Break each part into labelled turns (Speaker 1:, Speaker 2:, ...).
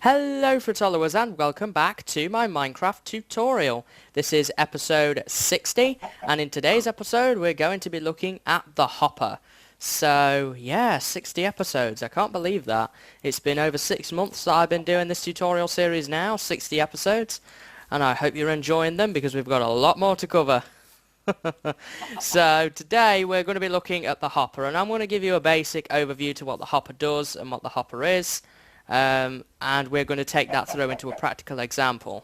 Speaker 1: Hello fruit followers and welcome back to my Minecraft tutorial. This is episode 60 and in today's episode we're going to be looking at the hopper. So yeah, 60 episodes, I can't believe that. It's been over 6 months that I've been doing this tutorial series now, 60 episodes. And I hope you're enjoying them because we've got a lot more to cover. So today we're going to be looking at the hopper and I'm going to give you a basic overview to what the hopper does and what the hopper is. And we're going to take that through into a practical example.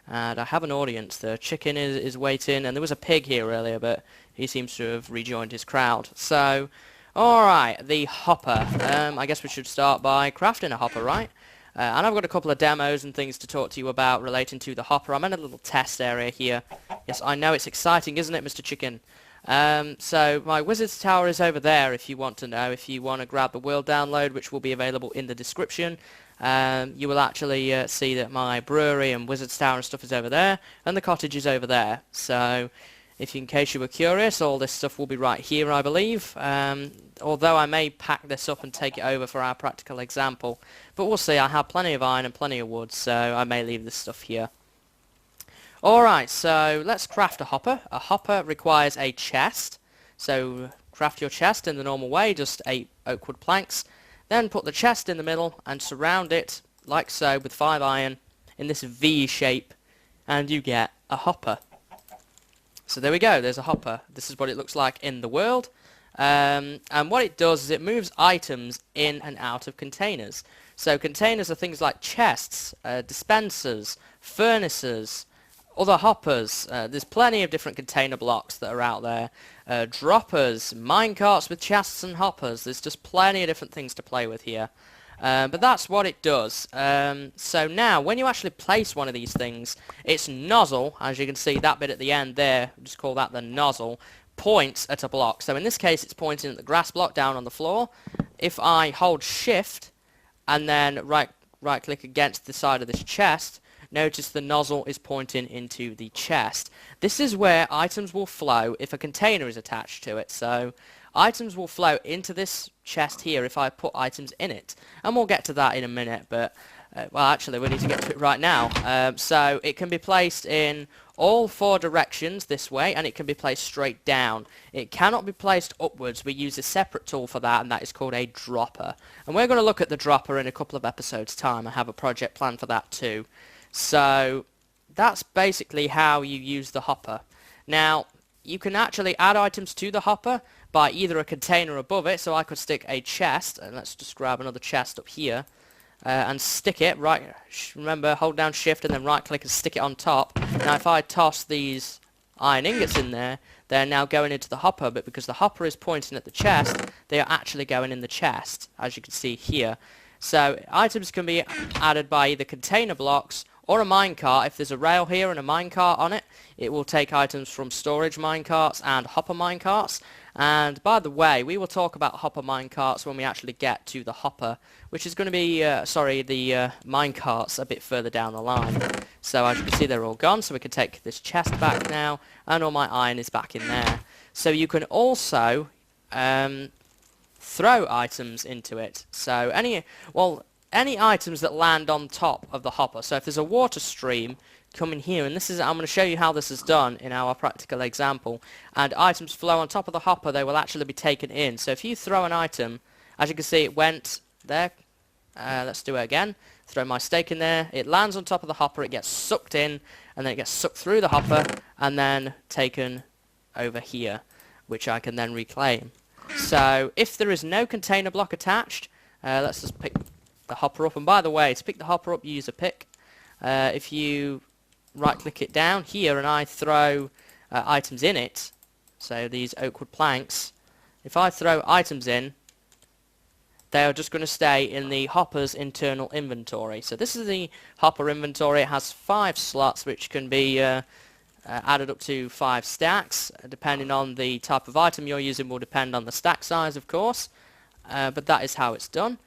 Speaker 1: And I have an audience. The chicken is waiting, and there was a pig here earlier, but he seems to have rejoined his crowd. So, alright, the hopper. I guess we should start by crafting a hopper, right? And I've got a couple of demos and things to talk to you about relating to the hopper. I'm in a little test area here. Yes, I know, it's exciting, isn't it, Mr. Chicken? So my wizard's tower is over there if you want to know. If you want to grab the world download, which will be available in the description, you will actually see that my brewery and wizard's tower and stuff is over there, and the cottage is over there. So if in case you were curious, all this stuff will be right here, I believe. Although I may pack this up and take it over for our practical example, but we'll see. I have plenty of iron and plenty of wood, so I may leave this stuff here. Alright, so let's craft a hopper. A hopper requires a chest. So craft your chest in the normal way, just 8 oak wood planks. Then put the chest in the middle and surround it, like so, with 5 iron in this V shape. And you get a hopper. So there we go, there's a hopper. This is what it looks like in the world. And what it does is it moves items in and out of containers. So containers are things like chests, dispensers, furnaces, other hoppers. There's plenty of different container blocks that are out there. Droppers, minecarts with chests and hoppers. There's just plenty of different things to play with here. But that's what it does. So now, when you actually place one of these things, its nozzle, as you can see that bit at the end there, just call that the nozzle, points at a block. So in this case, it's pointing at the grass block down on the floor. If I hold shift and then right click against the side of this chest, notice the nozzle is pointing into the chest. This is where items will flow if a container is attached to it. So items will flow into this chest here if I put items in it. And we'll get to that in a minute, but well, actually we need to get to it right now. So it can be placed in all 4 directions this way, and it can be placed straight down. It cannot be placed upwards. We use a separate tool for that, and that is called a dropper. And we're going to look at the dropper in a couple of episodes' time. I have a project plan for that too. So that's basically how you use the hopper. Now, you can actually add items to the hopper by either a container above it, so I could stick a chest, and let's just grab another chest up here, and stick it, remember, hold down shift and then right click and stick it on top. Now if I toss these iron ingots in there, they're now going into the hopper, but because the hopper is pointing at the chest, they are actually going in the chest, as you can see here. So items can be added by either container blocks or a minecart. If there's a rail here and a minecart on it, it will take items from storage minecarts and hopper minecarts. And by the way, we will talk about hopper minecarts when we actually get to the hopper, which is going to be, the minecarts a bit further down the line. So as you can see, they're all gone, so we can take this chest back now, and all my iron is back in there. So you can also throw items into it. So any items that land on top of the hopper. So if there's a water stream coming here, and I'm going to show you how this is done in our practical example, and items flow on top of the hopper, they will actually be taken in. So if you throw an item, as you can see, it went there. Let's do it again. Throw my steak in there. It lands on top of the hopper, it gets sucked in, and then it gets sucked through the hopper, and then taken over here, which I can then reclaim. So if there is no container block attached, let's just pick the hopper up. And by the way, to pick the hopper up, you use a pick. If you right click it down here and I throw items in it, so these oak wood planks, if I throw items in, they are just going to stay in the hopper's internal inventory. So this is the hopper inventory. It has 5 slots which can be added up to 5 stacks. Depending on the type of item you're using will depend on the stack size, of course, but that is how it's done.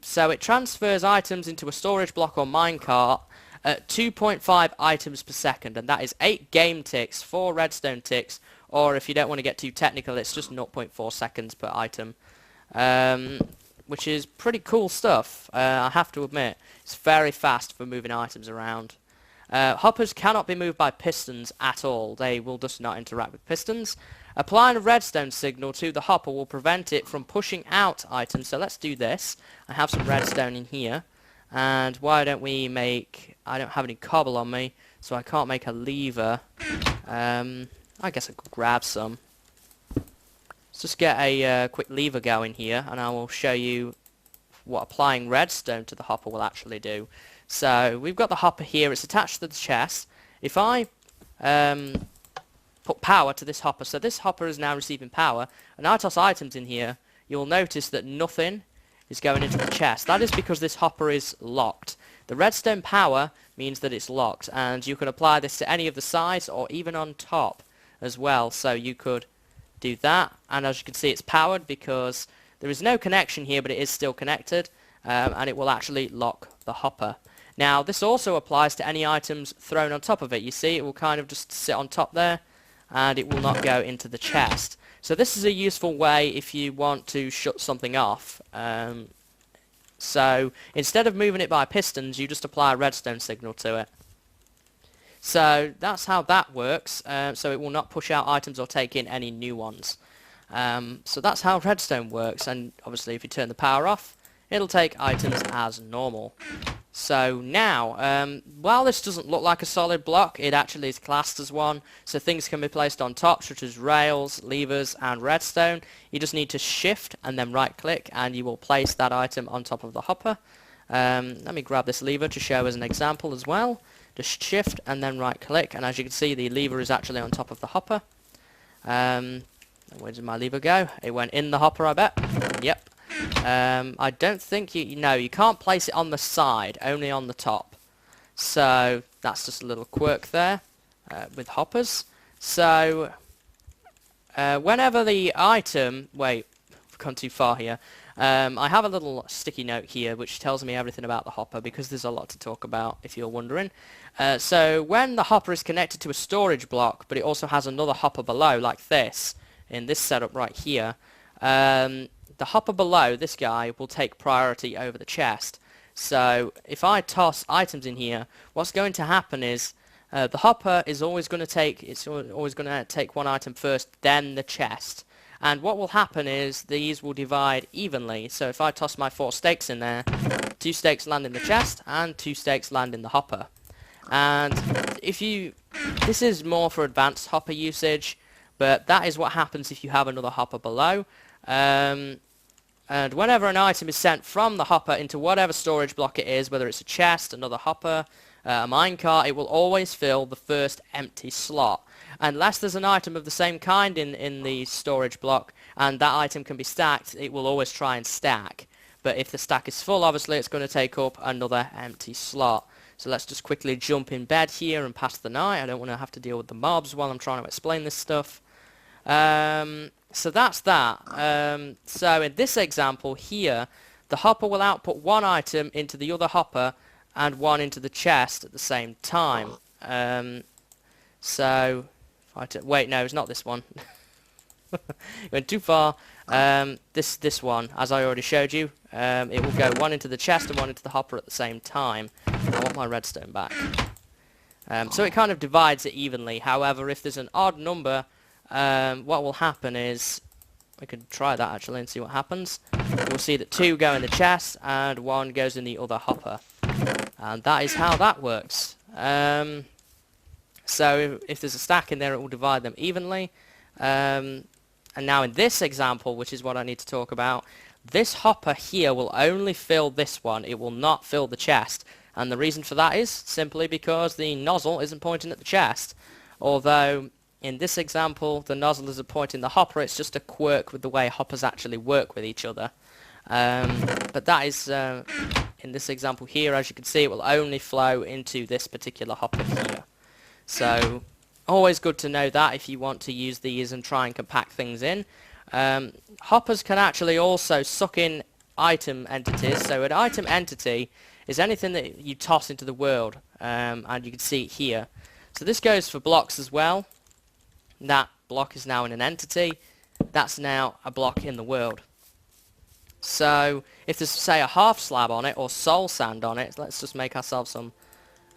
Speaker 1: So it transfers items into a storage block or minecart at 2.5 items per second, and that is 8 game ticks, 4 redstone ticks, or if you don't want to get too technical, it's just 0.4 seconds per item. which is pretty cool stuff. I have to admit, it's very fast for moving items around. Hoppers cannot be moved by pistons at all. They will just not interact with pistons. Applying a redstone signal to the hopper will prevent it from pushing out items. So let's do this. I have some redstone in here. And why don't we make... I don't have any cobble on me, so I can't make a lever. I guess I could grab some. Let's just get a quick lever going here, and I will show you what applying redstone to the hopper will actually do. So we've got the hopper here. It's attached to the chest. If I put power to this hopper, so this hopper is now receiving power, and I toss items in here, you'll notice that nothing is going into the chest. That is because this hopper is locked. The redstone power means that it's locked, and you can apply this to any of the sides or even on top as well. So you could do that, and as you can see, it's powered because there is no connection here, but it is still connected, and it will actually lock the hopper. Now this also applies to any items thrown on top of it. You see, it will kind of just sit on top there, and it will not go into the chest. So this is a useful way if you want to shut something off. So instead of moving it by pistons, you just apply a redstone signal to it. So that's how that works. So it will not push out items or take in any new ones. So that's how redstone works, and obviously if you turn the power off, it'll take items as normal. So now, while this doesn't look like a solid block, it actually is classed as one. So things can be placed on top, such as rails, levers, and redstone. You just need to shift and then right click, and you will place that item on top of the hopper. Let me grab this lever to show as an example as well. Just shift and then right click, and as you can see, the lever is actually on top of the hopper. Where did my lever go? It went in the hopper, I bet. Yep. I don't think you can't place it on the side, only on the top. So that's just a little quirk there with hoppers. So whenever the item, wait, I've gone too far here. I have a little sticky note here which tells me everything about the hopper, because there's a lot to talk about if you're wondering. So when the hopper is connected to a storage block, but it also has another hopper below like this, in this setup right here, the hopper below, this guy, will take priority over the chest. So if I toss items in here, what's going to happen is the hopper is always going to take one item first, then the chest. And what will happen is these will divide evenly. So if I toss my 4 stakes in there, 2 stakes land in the chest and 2 stakes land in the hopper. And this is more for advanced hopper usage, but that is what happens if you have another hopper below. And whenever an item is sent from the hopper into whatever storage block it is, whether it's a chest, another hopper, a minecart, it will always fill the first empty slot. Unless there's an item of the same kind in the storage block and that item can be stacked, it will always try and stack. But if the stack is full, obviously it's going to take up another empty slot. So let's just quickly jump in bed here and pass the night. I don't want to have to deal with the mobs while I'm trying to explain this stuff. So that's that. So in this example here, the hopper will output one item into the other hopper and one into the chest at the same time. So, wait, no, it's not this one. Went too far. This one, as I already showed you, it will go one into the chest and one into the hopper at the same time. I want my redstone back. So it kind of divides it evenly. However, if there's an odd number, what will happen is, we can try that actually and see what happens. We'll see that 2 go in the chest and 1 goes in the other hopper. And that is how that works. So if there's a stack in there, it will divide them evenly. And now in this example, which is what I need to talk about, this hopper here will only fill this one. It will not fill the chest. And the reason for that is simply because the nozzle isn't pointing at the chest. Although in this example, the nozzle isn't pointing the hopper. It's just a quirk with the way hoppers actually work with each other. But that is, in this example here, as you can see, it will only flow into this particular hopper here. So always good to know that if you want to use these and try and compact things in. Hoppers can actually also suck in item entities. So an item entity is anything that you toss into the world, and you can see it here. So this goes for blocks as well. That block is now in an entity. That's now a block in the world. So if there's, say, a half slab on it or soul sand on it, let's just make ourselves some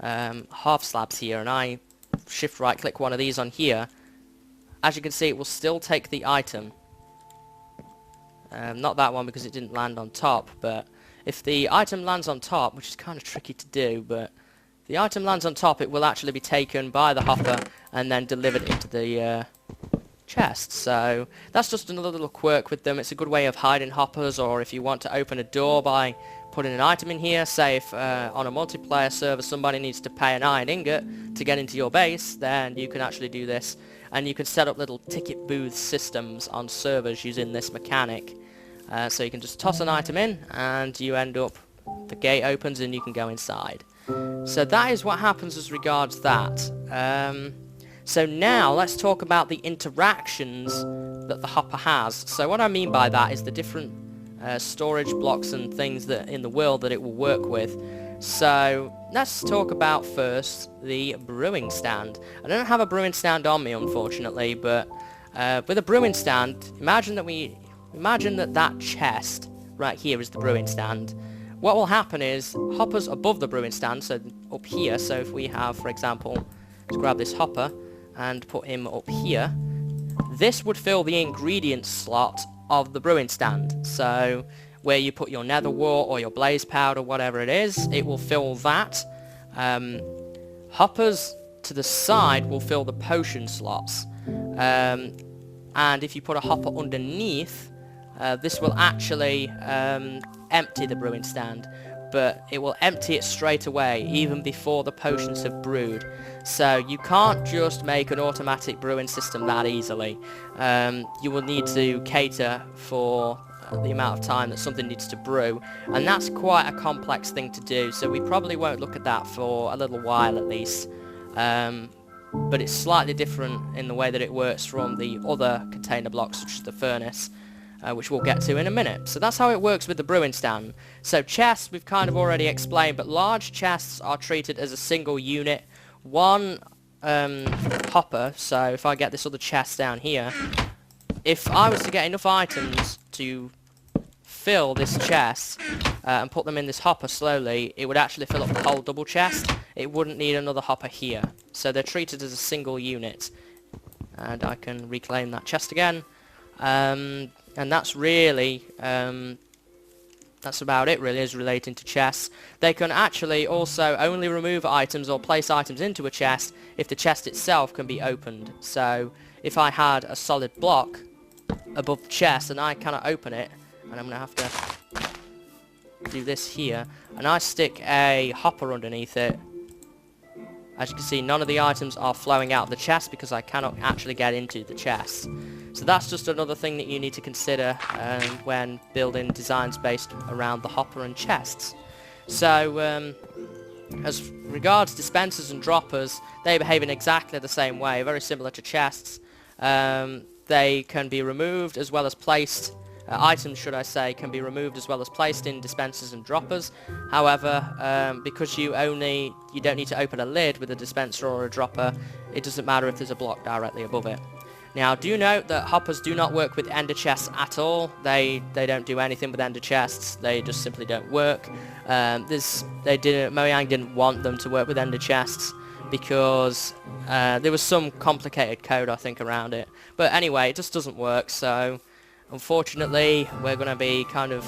Speaker 1: half slabs here, and I shift right click one of these on here. As you can see, it will still take the item. Not that one because it didn't land on top, but if the item lands on top, which is kind of tricky to do, but if the item lands on top, it will actually be taken by the hopper and then delivered into the chest. So that's just another little quirk with them. It's a good way of hiding hoppers, or if you want to open a door by putting an item in here, say if on a multiplayer server somebody needs to pay an iron ingot to get into your base, then you can actually do this, and you can set up little ticket booth systems on servers using this mechanic. So you can just toss an item in and you end up, the gate opens and you can go inside. So that is what happens as regards that. So now let's talk about the interactions that the hopper has. So what I mean by that is the different storage blocks and things that in the world that it will work with. So let's talk about first the brewing stand. I don't have a brewing stand on me, unfortunately, but with a brewing stand, imagine that that chest right here is the brewing stand. What will happen is hoppers above the brewing stand, so up here, so if we have, for example, let's grab this hopper and put him up here, this would fill the ingredients slot of the brewing stand. So where you put your nether wart or your blaze powder, whatever it is, it will fill that. Hoppers to the side will fill the potion slots. And if you put a hopper underneath, this will actually empty the brewing stand, but it will empty it straight away, even before the potions have brewed. So you can't just make an automatic brewing system that easily. You will need to cater for the amount of time that something needs to brew, and that's quite a complex thing to do, so we probably won't look at that for a little while at least. But it's slightly different in the way that it works from the other container blocks, such as the furnace, which we'll get to in a minute. So that's how it works with the brewing stand. So chests we've kind of already explained, but large chests are treated as a single unit. One hopper, so if I get this other chest down here, if I was to get enough items to fill this chest and put them in this hopper slowly, it would actually fill up the whole double chest. It wouldn't need another hopper here. So they're treated as a single unit. And I can reclaim that chest again. And that's really, that's about it really, as relating to chests. They can actually also only remove items or place items into a chest if the chest itself can be opened. So if I had a solid block above the chest and I cannot open it, and I'm going to have to do this here, and I stick a hopper underneath it, as you can see, none of the items are flowing out of the chest because I cannot actually get into the chest. So that's just another thing that you need to consider when building designs based around the hopper and chests. So as regards dispensers and droppers, they behave in exactly the same way, very similar to chests. They can be removed as well as placed. Items, should I say, can be removed as well as placed in dispensers and droppers. However, because you don't need to open a lid with a dispenser or a dropper, it doesn't matter if there's a block directly above it. Now, do note that hoppers do not work with ender chests at all. They don't do anything with ender chests. They just simply don't work. Mojang didn't want them to work with ender chests because there was some complicated code, I think, around it. But anyway, it just doesn't work, so unfortunately, we're going to be kind of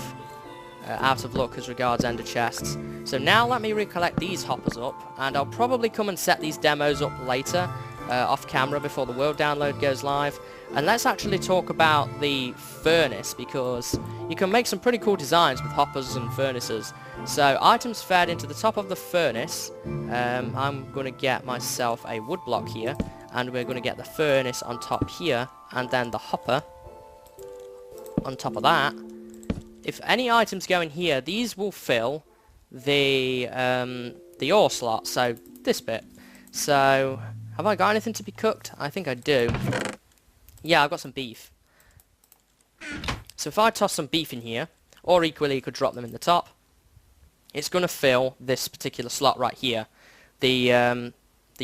Speaker 1: out of luck as regards ender chests. So now let me recollect these hoppers up, and I'll probably come and set these demos up later, off camera before the world download goes live. And let's actually talk about the furnace, because you can make some pretty cool designs with hoppers and furnaces. So items fed into the top of the furnace, I'm going to get myself a wood block here, and we're going to get the furnace on top here, and then the hopper on top of that. If any items go in here, these will fill the ore slot, so this bit. So have I got anything to be cooked? I think I do. Yeah, I've got some beef. So if I toss some beef in here, or equally you could drop them in the top, it's going to fill this particular slot right here, the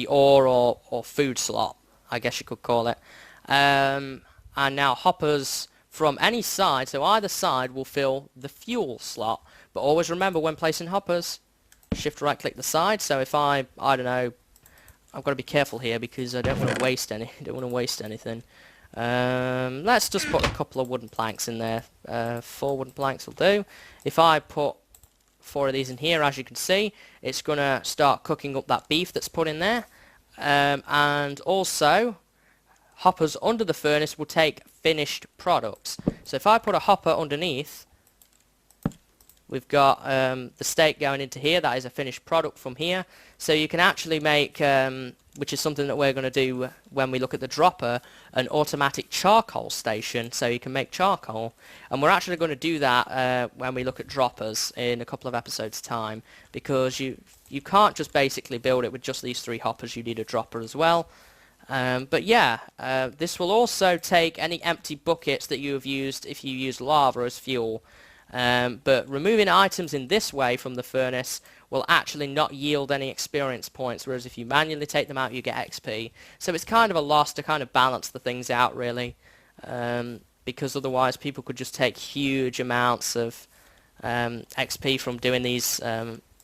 Speaker 1: ore or food slot, I guess you could call it. And now hoppers from any side, so either side will fill the fuel slot. But always remember when placing hoppers, shift right click the side. So if I don't know, I've got to be careful here because I don't want to waste anything. Let's just put a couple of wooden planks in there. 4 wooden planks will do. If I put 4 of these in here, as you can see, it's going to start cooking up that beef that's put in there. And also, hoppers under the furnace will take finished products. So if I put a hopper underneath, we've got the steak going into here. That is a finished product from here. So you can actually make, which is something that we're going to do when we look at the dropper, an automatic charcoal station. So you can make charcoal. And we're actually going to do that when we look at droppers in a couple of episodes' time. Because you can't just basically build it with just these 3 hoppers. You need a dropper as well. But yeah, this will also take any empty buckets that you have used if you use lava as fuel. But removing items in this way from the furnace will actually not yield any experience points, whereas if you manually take them out you get XP. So it's kind of a loss to kind of balance the things out, really, because otherwise people could just take huge amounts of XP from doing these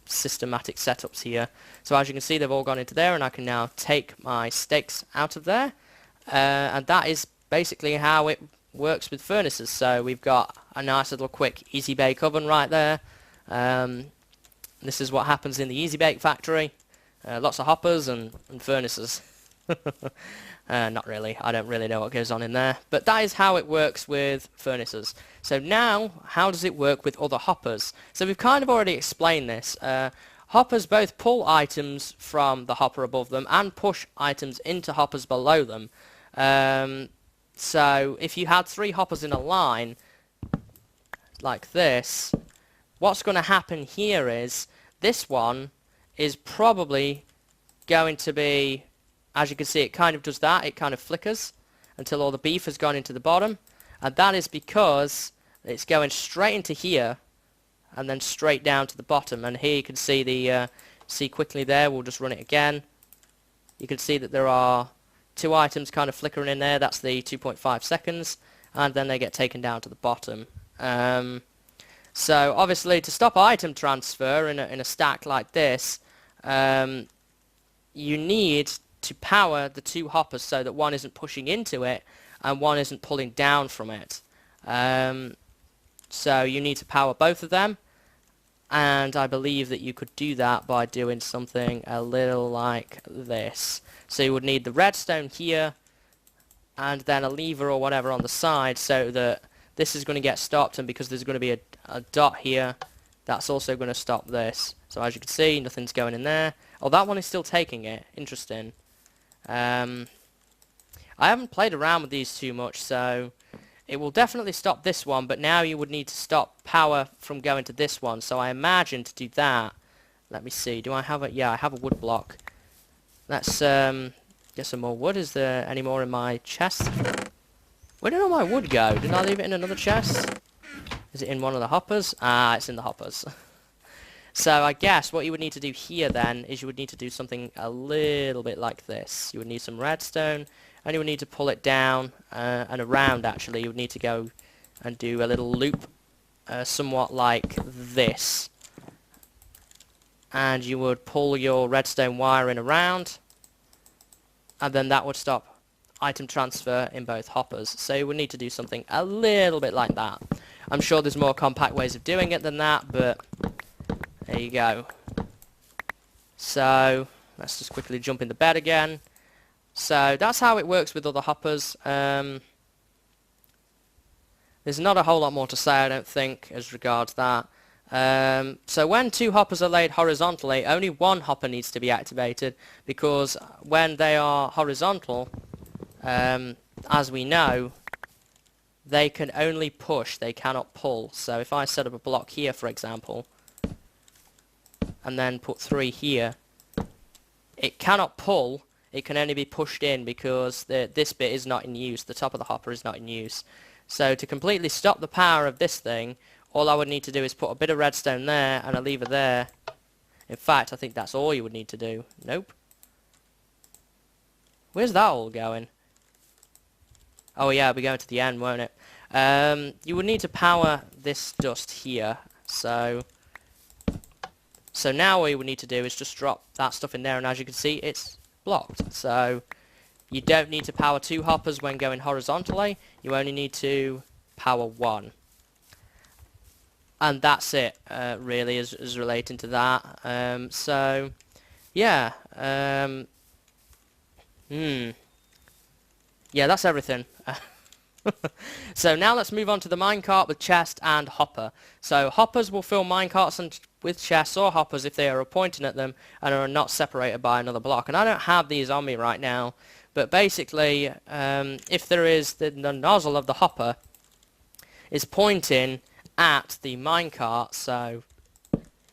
Speaker 1: systematic setups here. So as you can see, they've all gone into there, and I can now take my steaks out of there, and that is basically how it works with furnaces. So we've got a nice little quick easy bake oven right there. This is what happens in the easy bake factory. Lots of hoppers and furnaces. Not really, I don't really know what goes on in there, but that is how it works with furnaces. So now, how does it work with other hoppers? So we've kind of already explained this. Hoppers both pull items from the hopper above them and push items into hoppers below them. So if you had 3 hoppers in a line like this, what's going to happen here is this one is probably going to be, as you can see, it kind of does that. It kind of flickers until all the beef has gone into the bottom, and that is because it's going straight into here and then straight down to the bottom. And here you can see the see quickly there. We'll just run it again. You can see that there are 2 items kind of flickering in there. That's the 2.5 seconds, and then they get taken down to the bottom. So obviously, to stop item transfer in a stack like this, you need to power the 2 hoppers so that one isn't pushing into it and one isn't pulling down from it. So you need to power both of them, and I believe that you could do that by doing something a little like this. So you would need the redstone here and then a lever or whatever on the side, so that this is going to get stopped, and because there's going to be a dot here, that's also going to stop this. So as you can see, nothing's going in there. Oh, that one is still taking it. Interesting. I haven't played around with these too much, so it will definitely stop this one, but now you would need to stop power from going to this one. So I imagine to do that, let me see, do I have a, yeah, I have a wood block. Let's get some more wood. Is there any more in my chest? Where did all my wood go? Did I leave it in another chest? Is it in one of the hoppers? Ah, it's in the hoppers. So I guess what you would need to do here then is you would need to do something a little bit like this. You would need some redstone, and you would need to pull it down and around. Actually, you would need to go and do a little loop somewhat like this, and you would pull your redstone wire in around, and then that would stop item transfer in both hoppers. So you would need to do something a little bit like that. I'm sure there's more compact ways of doing it than that, but there you go. So let's just quickly jump in the bed again. So that's how it works with other hoppers. There's not a whole lot more to say, I don't think, as regards that. So when 2 hoppers are laid horizontally, only 1 hopper needs to be activated, because when they are horizontal, as we know, they can only push, they cannot pull. So if I set up a block here, for example, and then put 3 here, it cannot pull, it can only be pushed in, because this bit is not in use, the top of the hopper is not in use. So to completely stop the power of this thing, all I would need to do is put a bit of redstone there and a lever there. In fact, I think that's all you would need to do. Nope. Where's that all going? Oh yeah, it'll be going to the end, won't it? You would need to power this dust here. So now what you would need to do is just drop that stuff in there, and as you can see, it's blocked. So you don't need to power 2 hoppers when going horizontally. You only need to power 1. And that's it, really, is relating to that. So, yeah. Yeah, that's everything. So now let's move on to the minecart with chest and hopper. So hoppers will fill minecarts with chests or hoppers if they are pointing at them and are not separated by another block. And I don't have these on me right now, but basically, if there is the nozzle of the hopper is pointing at the minecart, so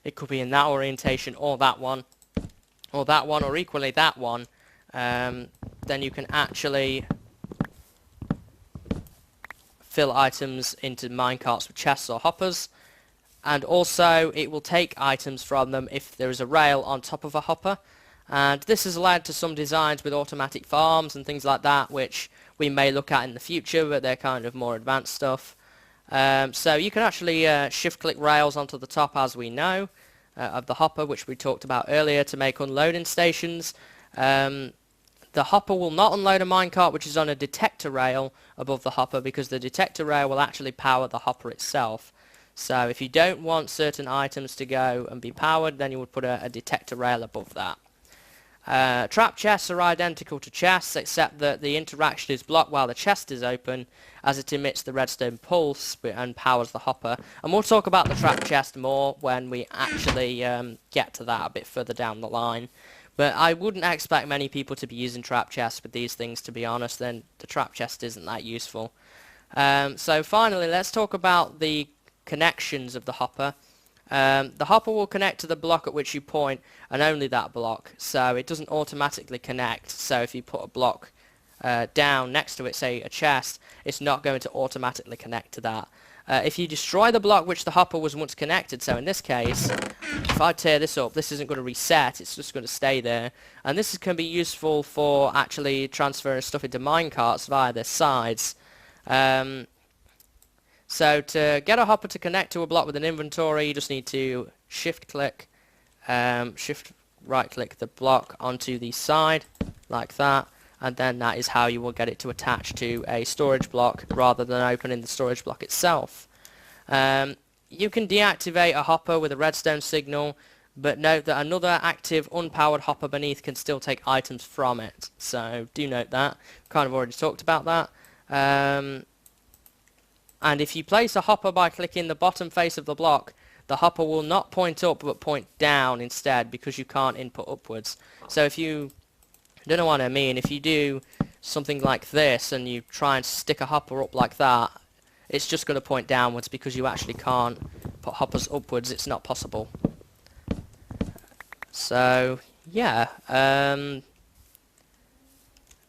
Speaker 1: it could be in that orientation or that one, or equally that one, then you can actually fill items into minecarts with chests or hoppers, and also it will take items from them if there is a rail on top of a hopper. And this has led to some designs with automatic farms and things like that, which we may look at in the future, but they're kind of more advanced stuff. So you can actually shift click rails onto the top, as we know, of the hopper, which we talked about earlier, to make unloading stations. The hopper will not unload a minecart which is on a detector rail above the hopper, because the detector rail will actually power the hopper itself. So if you don't want certain items to go and be powered, then you would put a detector rail above that. Trap chests are identical to chests, except that the interaction is blocked while the chest is open, as it emits the redstone pulse and powers the hopper. And we'll talk about the trap chest more when we actually get to that a bit further down the line. But I wouldn't expect many people to be using trap chests with these things, to be honest. Then the trap chest isn't that useful. So finally, let's talk about the connections of the hopper. The hopper will connect to the block at which you point, and only that block, so it doesn't automatically connect. So if you put a block down next to it, say a chest, it's not going to automatically connect to that. If you destroy the block which the hopper was once connected, so in this case, if I tear this up, this isn't going to reset, it's just going to stay there. And this can be useful for actually transferring stuff into minecarts via their sides. So to get a hopper to connect to a block with an inventory, you just need to shift right click the block onto the side, like that. And then that is how you will get it to attach to a storage block rather than opening the storage block itself. You can deactivate a hopper with a redstone signal, but note that another active unpowered hopper beneath can still take items from it. So do note that. Kind of already talked about that. And if you place a hopper by clicking the bottom face of the block, the hopper will not point up but point down instead, because you can't input upwards. So if you don't know what I mean, if you do something like this and you try and stick a hopper up like that, it's just going to point downwards, because you actually can't put hoppers upwards. It's not possible. So yeah,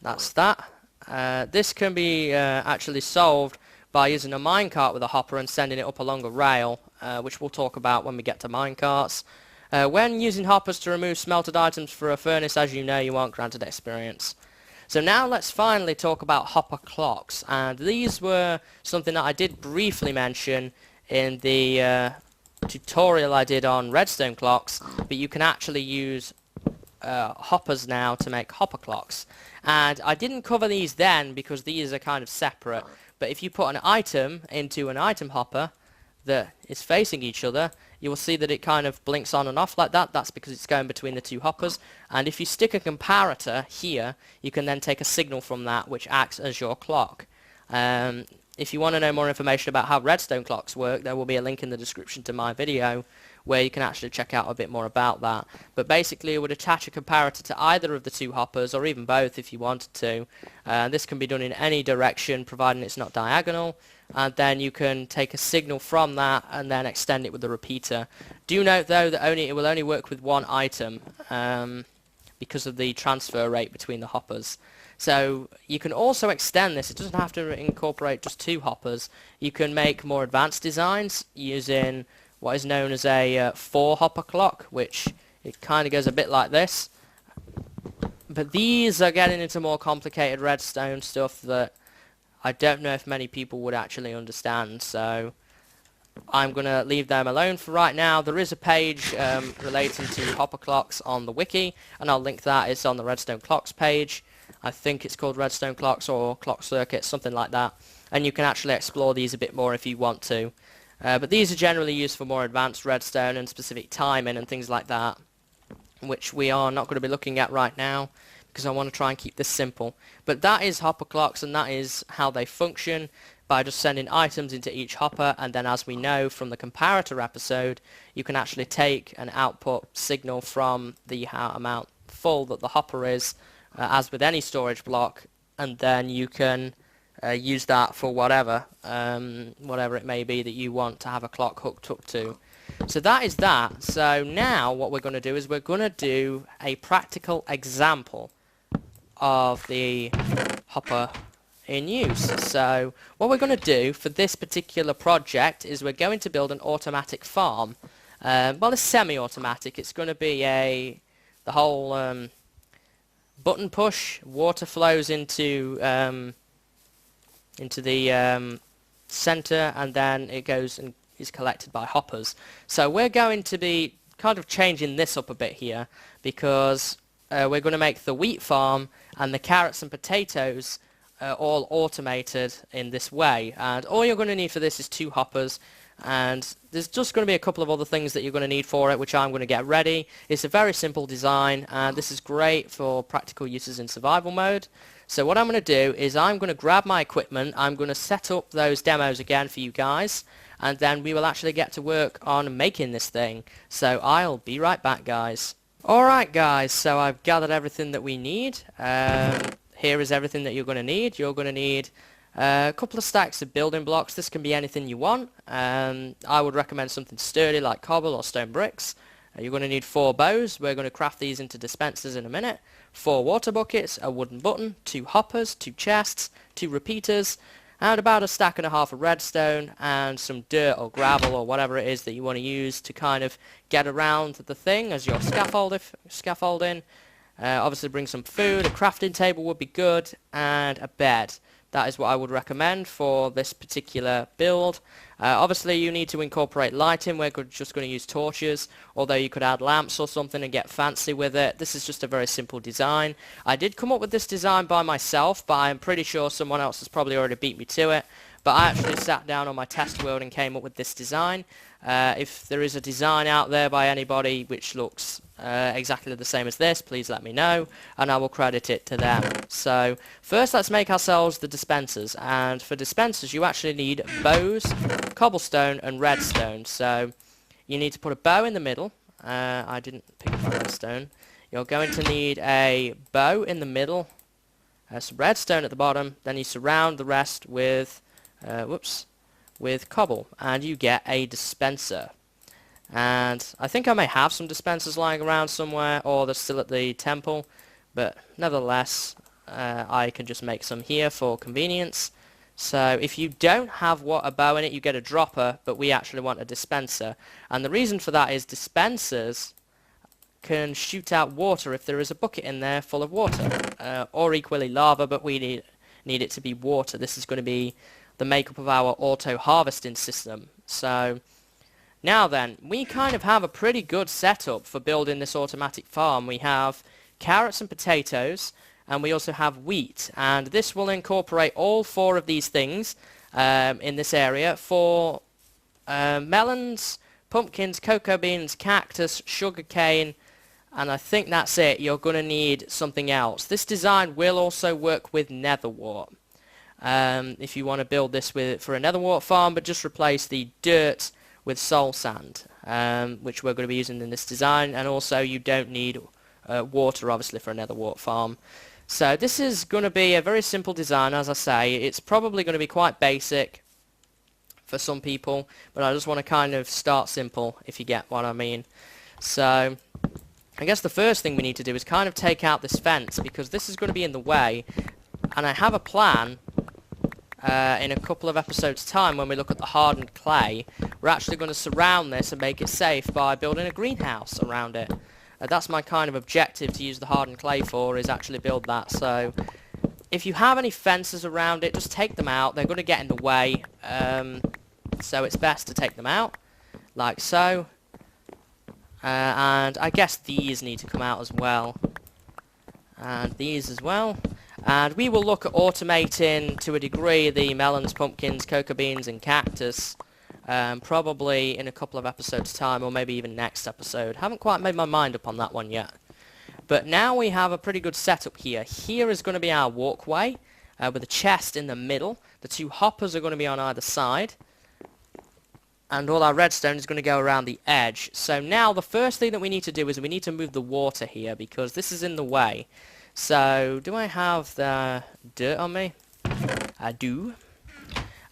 Speaker 1: that's that. This can be actually solved by using a minecart with a hopper and sending it up along a rail, which we'll talk about when we get to minecarts. When using hoppers to remove smelted items for a furnace, as you know, you aren't granted experience. So now let's finally talk about hopper clocks, and these were something that I did briefly mention in the tutorial I did on redstone clocks, but you can actually use hoppers now to make hopper clocks. And I didn't cover these then because these are kind of separate, but if you put an item into an item hopper that is facing each other, you will see that it kind of blinks on and off like that. That's because it's going between the two hoppers. And if you stick a comparator here, you can then take a signal from that, which acts as your clock. If you want to know more information about how redstone clocks work, there will be a link in the description to my video where you can actually check out a bit more about that. But basically, it would attach a comparator to either of the two hoppers, or even both if you wanted to. This can be done in any direction, providing it's not diagonal. And then you can take a signal from that and then extend it with the repeater. Do note though that it will only work with one item because of the transfer rate between the hoppers. So you can also extend this. It doesn't have to incorporate just two hoppers. You can make more advanced designs using what is known as a 4-hopper clock, which it kind of goes a bit like this. But these are getting into more complicated redstone stuff that I don't know if many people would actually understand, so I'm going to leave them alone for right now. There is a page relating to hopper clocks on the wiki, and I'll link that. It's on the Redstone Clocks page. I think it's called Redstone Clocks or Clock Circuits, something like that. And you can actually explore these a bit more if you want to. But these are generally used for more advanced redstone and specific timing and things like that, which we are not going to be looking at right now because I want to try and keep this simple. But that is hopper clocks, and that is how they function, by just sending items into each hopper, and then as we know from the comparator episode, you can actually take an output signal from the amount full that the hopper is, as with any storage block, and then you can use that for whatever it may be that you want to have a clock hooked up to. So that is that. So now what we're going to do is we're going to do a practical example of the hopper in use. So what we're going to do for this particular project is we're going to build an automatic farm. Well, it's semi-automatic. It's going to be the whole button push. Water flows into the center, and then it goes and is collected by hoppers. So we're going to be kind of changing this up a bit here, because we're going to make the wheat farm and the carrots and potatoes all automated in this way, and all you're going to need for this is 2 hoppers, and there's just going to be a couple of other things that you're going to need for it, which I'm going to get ready. It's a very simple design, and this is great for practical uses in survival mode. So what I'm going to do is I'm going to grab my equipment, I'm going to set up those demos again for you guys, and then we will actually get to work on making this thing. So I'll be right back, guys. Alright guys, so I've gathered everything that we need. Here is everything that you're going to need. You're going to need a couple of stacks of building blocks. This can be anything you want. I would recommend something sturdy like cobble or stone bricks. You're going to need 4 bows. We're going to craft these into dispensers in a minute. 4 water buckets, a wooden button, 2 hoppers, 2 chests, 2 repeaters, and about a stack and a half of redstone, and some dirt or gravel or whatever it is that you want to use to kind of get around the thing as your scaffolding. Obviously bring some food, a crafting table would be good, and a bed. That is what I would recommend for this particular build. Obviously you need to incorporate lighting. We're just going to use torches, although you could add lamps or something and get fancy with it. This is just a very simple design. I did come up with this design by myself, but I'm pretty sure someone else has probably already beat me to it. But I actually sat down on my test world and came up with this design. If there is a design out there by anybody which looks exactly the same as this, please let me know, and I will credit it to them. So first let's make ourselves the dispensers, and for dispensers you actually need bows, cobblestone and redstone. So you need to put a bow in the middle. I didn't pick up my redstone. You're going to need a bow in the middle, some redstone at the bottom, then you surround the rest with with cobble, and you get a dispenser. And I think I may have some dispensers lying around somewhere, or they're still at the temple, but nevertheless I can just make some here for convenience. So if you don't have a bow in it, you get a dropper, but we actually want a dispenser, and the reason for that is dispensers can shoot out water if there is a bucket in there full of water, or equally lava, but we need it to be water. This is going to be the makeup of our auto harvesting system. So now then, we kind of have a pretty good setup for building this automatic farm. We have carrots and potatoes, and we also have wheat, and this will incorporate all 4 of these things in this area for melons, pumpkins, cocoa beans, cactus, sugarcane, and I think that's it. You're going to need something else. This design will also work with nether wart. If you want to build this for a nether wart farm, but just replace the dirt with soul sand, which we're going to be using in this design, and also you don't need water obviously for a nether wart farm. So this is going to be a very simple design. As I say, it's probably going to be quite basic for some people, but I just want to kind of start simple, if you get what I mean. So I guess the first thing we need to do is kind of take out this fence, because this is going to be in the way, and I have a plan. In a couple of episodes time, when we look at the hardened clay, we're actually going to surround this and make it safe by building a greenhouse around it. That's my kind of objective to use the hardened clay for, is actually build that. So if you have any fences around it, just take them out. They're going to get in the way, so it's best to take them out, like so. And I guess these need to come out as well, and these as well. And we will look at automating to a degree the melons, pumpkins, cocoa beans and cactus, probably in a couple of episodes time, or maybe even next episode. Haven't quite made my mind up on that one yet. But now we have a pretty good setup here. Here is going to be our walkway, with a chest in the middle. The two hoppers are going to be on either side. And all our redstone is going to go around the edge. So now the first thing that we need to do is we need to move the water here, because this is in the way. So, do I have the dirt on me? I do.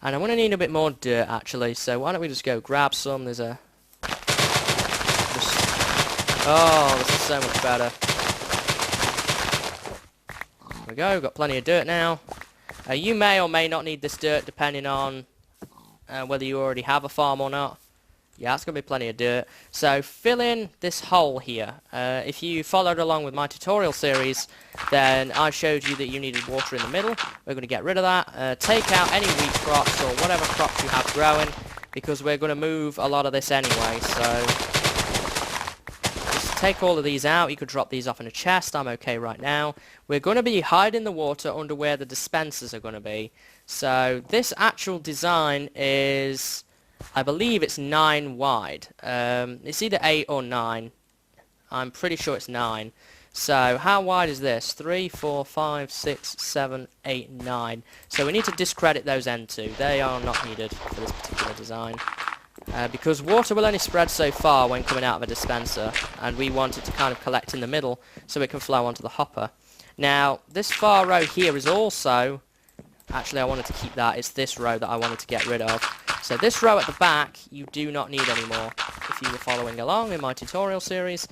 Speaker 1: And I'm going to need a bit more dirt, actually. So why don't we just go grab some? There's a... Oh, this is so much better. There we go, we've got plenty of dirt now. You may or may not need this dirt, depending on whether you already have a farm or not. Yeah, that's going to be plenty of dirt. So fill in this hole here. If you followed along with my tutorial series, then I showed you that you needed water in the middle. We're going to get rid of that. Take out any wheat crops or whatever crops you have growing, because we're going to move a lot of this anyway. So just take all of these out. You could drop these off in a chest. I'm okay right now. We're going to be hiding the water under where the dispensers are going to be. So this actual design is... I believe it's 9 wide. It's either 8 or 9. I'm pretty sure it's 9. So how wide is this? 3, 4, 5, 6, 7, 8, 9. So we need to discredit those end two. They are not needed for this particular design. Because water will only spread so far when coming out of a dispenser. And we want it to kind of collect in the middle so it can flow onto the hopper. Now, this far row here is also... Actually, I wanted to keep that. It's this row that I wanted to get rid of. So this row at the back, you do not need anymore. If you were following along in my tutorial series,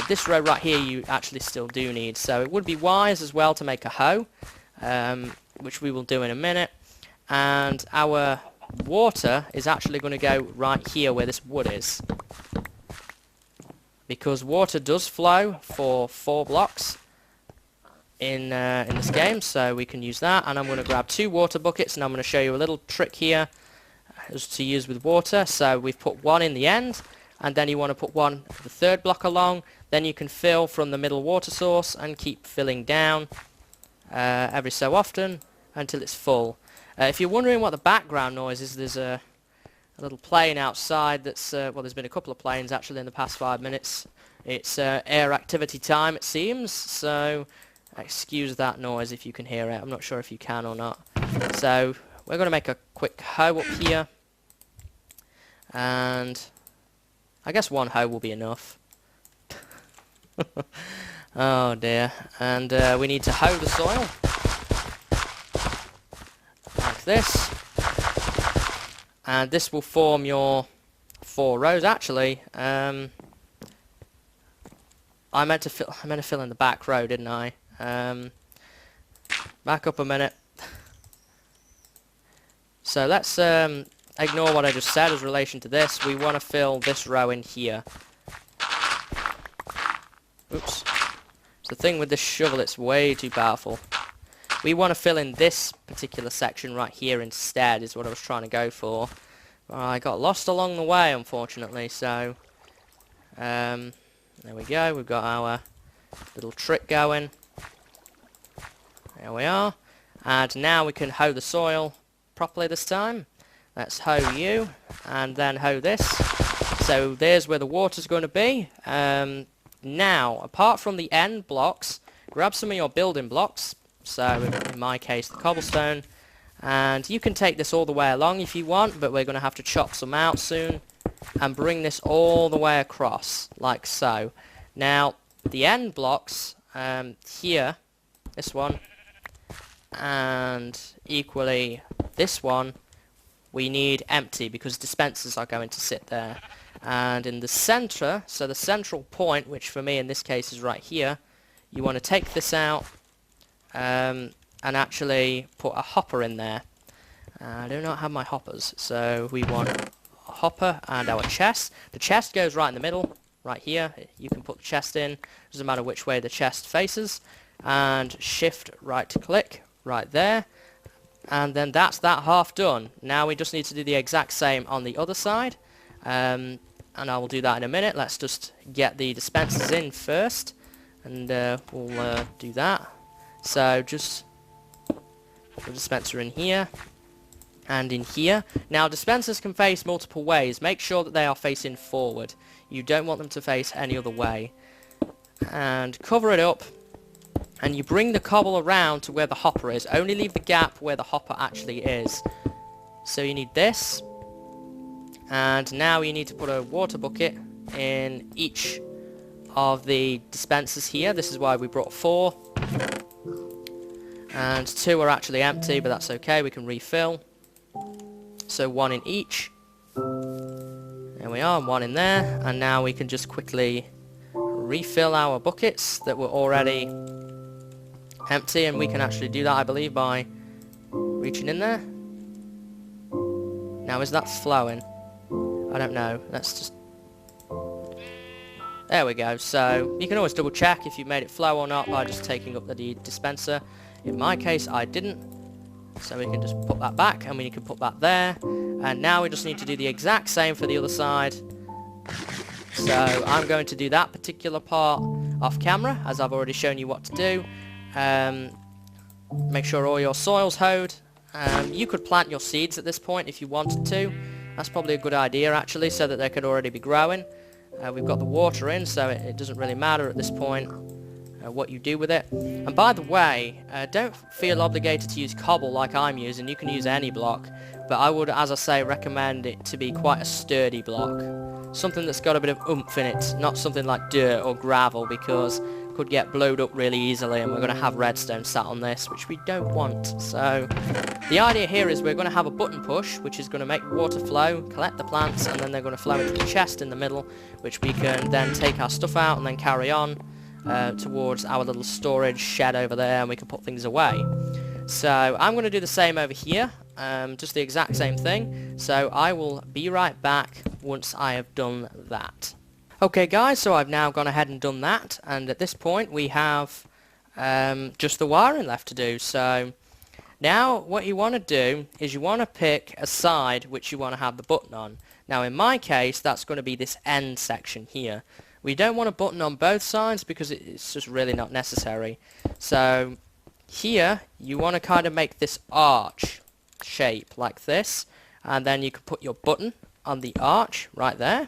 Speaker 1: this row right here you actually still do need. So it would be wise as well to make a hoe, which we will do in a minute. And our water is actually going to go right here where this wood is. Because water does flow for 4 blocks in this game, so we can use that. And I'm going to grab 2 water buckets, and I'm going to show you a little trick here to use with water. So we've put one in the end, and then you want to put one the 3rd block along. Then you can fill from the middle water source and keep filling down every so often until it's full. If you're wondering what the background noise is, there's a little plane outside that's, well, there's been a couple of planes actually in the past 5 minutes. It's air activity time, it seems, so excuse that noise if you can hear it. I'm not sure if you can or not. So we're going to make a quick hoe up here. And I guess 1 hoe will be enough. Oh dear. And we need to hoe the soil. Like this. And this will form your 4 rows actually. I meant to fill in the back row, didn't I? Back up a minute. So let's ignore what I just said as relation to this. We want to fill this row in here. Oops. It's the thing with this shovel, it's way too powerful. We want to fill in this particular section right here instead, is what I was trying to go for. I got lost along the way, unfortunately, so... there we go, we've got our little trick going. There we are. And now we can hoe the soil properly this time. Let's hoe you, and then hoe this. So there's where the water's going to be. Now, apart from the end blocks, grab some of your building blocks. So in my case, the cobblestone. And you can take this all the way along if you want, but we're going to have to chop some out soon. And bring this all the way across, like so. Now, the end blocks, here, this one, and equally this one, we need empty because dispensers are going to sit there. And in the center, so the central point, which for me in this case is right here, you want to take this out and actually put a hopper in there. I do not have my hoppers, so we want a hopper and our chest. The chest goes right in the middle, right here. You can put the chest in, doesn't matter which way the chest faces. And shift right click, right there. And then that's that half done. Now we just need to do the exact same on the other side. And I will do that in a minute. Let's just get the dispensers in first. And we'll do that. So just put the dispenser in here. And in here. Now dispensers can face multiple ways. Make sure that they are facing forward. You don't want them to face any other way. And cover it up. And you bring the cobble around to where the hopper is. Only leave the gap where the hopper actually is. So you need this. And now you need to put a water bucket in each of the dispensers here. This is why we brought 4. And 2 are actually empty, but that's okay. We can refill. So 1 in each. There we are, 1 in there. And now we can just quickly refill our buckets that were already empty, and we can actually do that, I believe, by reaching in there. Now, is that flowing? I don't know. Let's just... There we go. So, you can always double check if you made it flow or not by just taking up the dispenser. In my case, I didn't. So we can just put that back, and we can put that there. And now we just need to do the exact same for the other side. So, I'm going to do that particular part off camera, as I've already shown you what to do. Make sure all your soil's hoed. You could plant your seeds at this point if you wanted to. That's probably a good idea actually, so that they could already be growing. We've got the water in, so it doesn't really matter at this point what you do with it. And by the way, don't feel obligated to use cobble like I'm using. You can use any block, but I would, as I say, recommend it to be quite a sturdy block. Something that's got a bit of oomph in it, not something like dirt or gravel, because it could get blowed up really easily, and we're going to have redstone sat on this, which we don't want. So the idea here is we're going to have a button push, which is going to make water flow, collect the plants, and then they're going to flow into the chest in the middle, which we can then take our stuff out and then carry on towards our little storage shed over there, and we can put things away. So I'm going to do the same over here, just the exact same thing. So I will be right back once I have done that. Okay guys, so I've now gone ahead and done that, and at this point we have just the wiring left to do. So now what you want to do is you want to pick a side which you want to have the button on. Now in my case that's going to be this end section here. We don't want a button on both sides because it's just really not necessary. So here you want to kind of make this arch shape like this, and then you can put your button on the arch right there.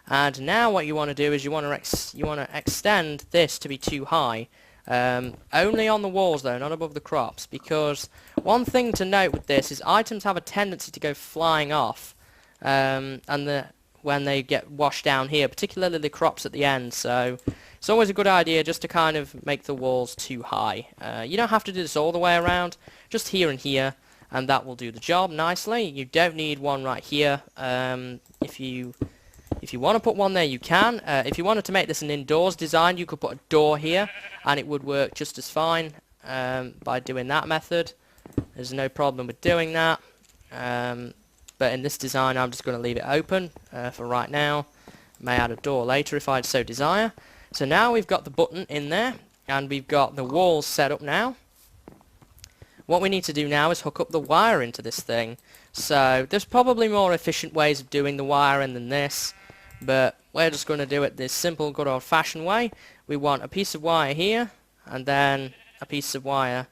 Speaker 1: And now what you want to do is you want to extend this to be too high. Only on the walls though, not above the crops, because one thing to note with this is items have a tendency to go flying off when they get washed down here, particularly the crops at the end. So it's always a good idea just to kind of make the walls too high. You don't have to do this all the way around, just here and here, and that will do the job nicely. You don't need one right here. If you want to put one there, you can. If you wanted to make this an indoors design, you could put a door here, and it would work just as fine by doing that method. There's no problem with doing that. But in this design, I'm just going to leave it open for right now. May add a door later if I so desire. So now we've got the button in there, and we've got the walls set up now. What we need to do now is hook up the wire into this thing. So there's probably more efficient ways of doing the wiring than this, but we're just going to do it this simple, good old-fashioned way. We want a piece of wire here, and then a piece of wire.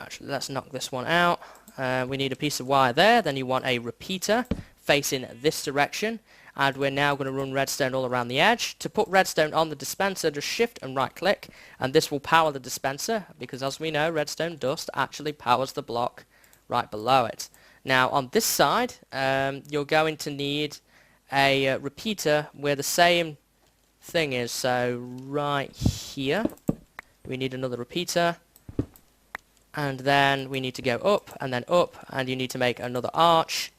Speaker 1: Actually, let's knock this one out. We need a piece of wire there. Then you want a repeater facing this direction, and we're now going to run redstone all around the edge. To put redstone on the dispenser, just shift and right click, and this will power the dispenser, because as we know, redstone dust actually powers the block right below it. Now on this side, you're going to need a repeater where the same thing is. So right here we need another repeater, and then we need to go up and then up, and you need to make another arch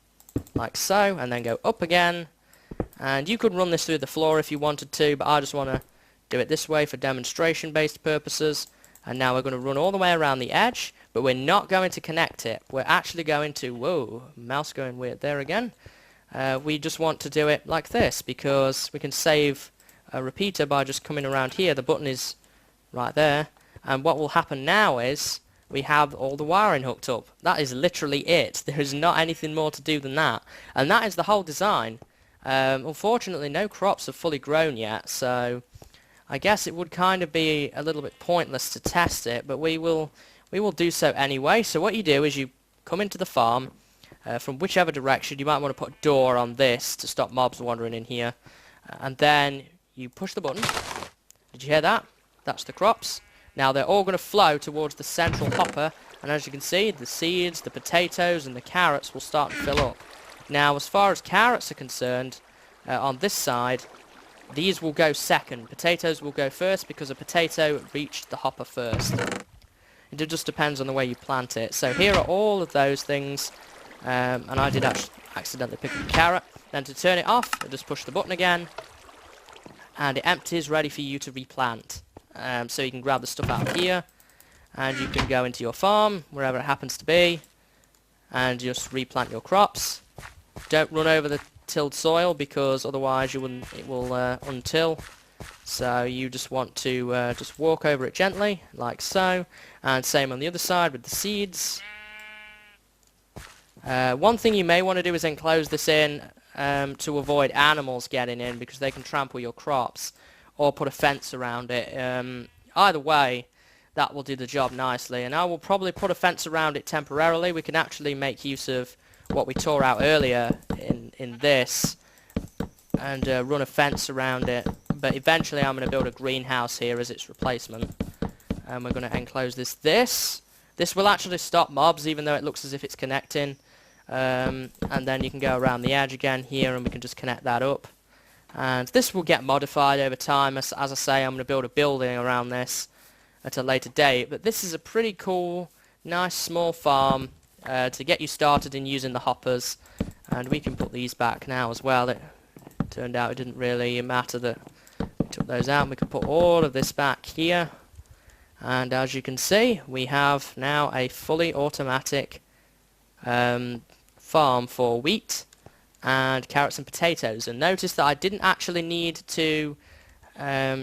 Speaker 1: like so, and then go up again. And you could run this through the floor if you wanted to, but I just want to do it this way for demonstration based purposes. And now we're going to run all the way around the edge, but we're not going to connect it. We're actually going to, whoa, mouse going weird there again. We just want to do it like this, because we can save a repeater by just coming around here. The button is right there, and what will happen now is we have all the wiring hooked up. That is literally it. There is not anything more to do than that. And that is the whole design. Unfortunately, no crops have fully grown yet, so I guess it would kind of be a little bit pointless to test it, but we will do so anyway. So what you do is you come into the farm from whichever direction. You might want to put a door on this to stop mobs wandering in here. And then you push the button. Did you hear that? That's the crops. Now they're all going to flow towards the central hopper, and as you can see, the seeds, the potatoes and the carrots will start to fill up. Now as far as carrots are concerned, on this side, these will go second. Potatoes will go first because a potato reached the hopper first. It just depends on the way you plant it. So here are all of those things, and I did accidentally pick up a carrot. Then to turn it off, I just push the button again, and it empties, ready for you to replant. So you can grab the stuff out of here, and you can go into your farm, wherever it happens to be, and just replant your crops. Don't run over the tilled soil, because otherwise it will untill. So you just want to just walk over it gently, like so, and same on the other side with the seeds. One thing you may want to do is enclose this in to avoid animals getting in, because they can trample your crops, or put a fence around it. Either way, that will do the job nicely, and I will probably put a fence around it temporarily. We can actually make use of what we tore out earlier in this, and run a fence around it, but eventually I'm going to build a greenhouse here as its replacement, and we're going to enclose this. This will actually stop mobs, even though it looks as if it's connecting, and then you can go around the edge again here, and we can just connect that up. And this will get modified over time. As I say, I'm going to build a building around this at a later date. But this is a pretty cool, nice small farm to get you started in using the hoppers. And we can put these back now as well. It turned out it didn't really matter that we took those out. We can put all of this back here. And as you can see, we have now a fully automatic farm for wheat and carrots and potatoes. And notice that I didn't actually need to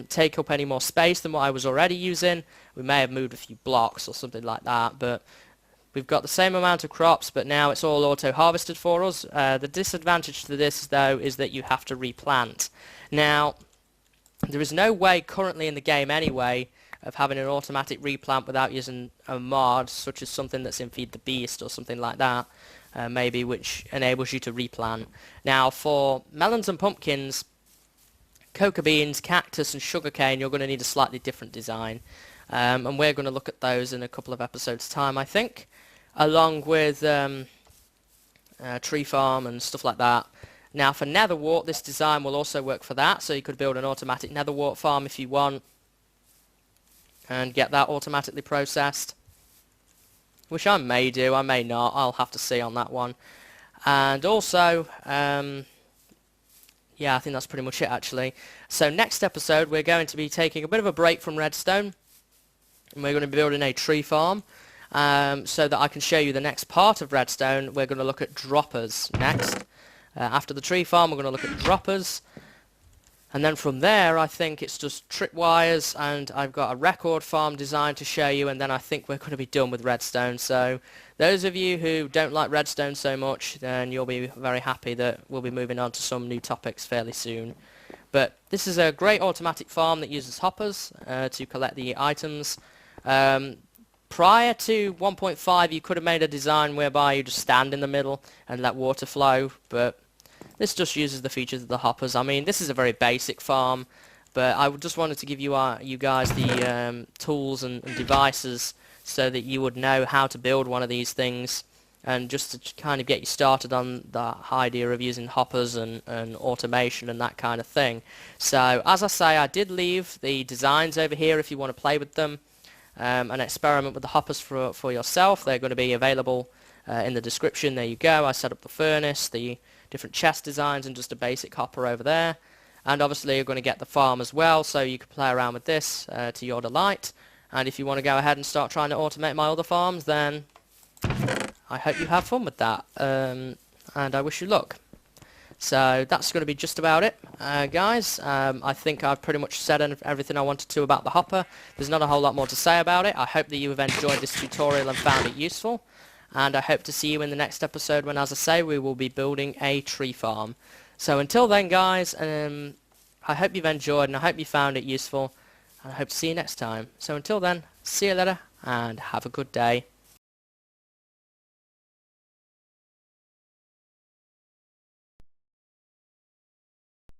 Speaker 1: take up any more space than what I was already using. We may have moved a few blocks or something like that, but we've got the same amount of crops, but now it's all auto-harvested for us. The disadvantage to this, though, is that you have to replant. Now, there is no way currently in the game anyway of having an automatic replant without using a mod, such as something that's in Feed the Beast or something like that. Maybe, which enables you to replant. Now for melons and pumpkins, cocoa beans, cactus and sugarcane, you're going to need a slightly different design, and we're going to look at those in a couple of episodes time, I think, along with tree farm and stuff like that. Now for netherwort, this design will also work for that, so you could build an automatic netherwort farm if you want and get that automatically processed, which I may do, I may not, I'll have to see on that one. And also, yeah, I think that's pretty much it actually. So next episode we're going to be taking a bit of a break from Redstone, and we're going to be building a tree farm, so that I can show you the next part of Redstone. We're going to look at droppers next. After the tree farm we're going to look at droppers, and then from there I think it's just tripwires, and I've got a record farm design to show you, and then I think we're going to be done with Redstone. So those of you who don't like Redstone so much, then you'll be very happy that we'll be moving on to some new topics fairly soon. But this is a great automatic farm that uses hoppers to collect the items. Prior to 1.5 you could have made a design whereby you just stand in the middle and let water flow, but this just uses the features of the hoppers. I mean, this is a very basic farm, but I just wanted to give you you guys the tools and devices so that you would know how to build one of these things, and just to kind of get you started on the idea of using hoppers and automation and that kind of thing. So, as I say, I did leave the designs over here if you want to play with them and experiment with the hoppers for yourself. They're going to be available in the description. There you go. I set up the furnace, the different chest designs, and just a basic hopper over there. And obviously you're going to get the farm as well, so you can play around with this to your delight. And if you want to go ahead and start trying to automate my other farms, then I hope you have fun with that, and I wish you luck. So that's going to be just about it, guys. I think I've pretty much said everything I wanted to about the hopper. There's not a whole lot more to say about it. I hope that you have enjoyed this tutorial and found it useful. And I hope to see you in the next episode when, as I say, we will be building a tree farm. So until then, guys, I hope you've enjoyed and I hope you found it useful. And I hope to see you next time. So until then, see you later and have a good day.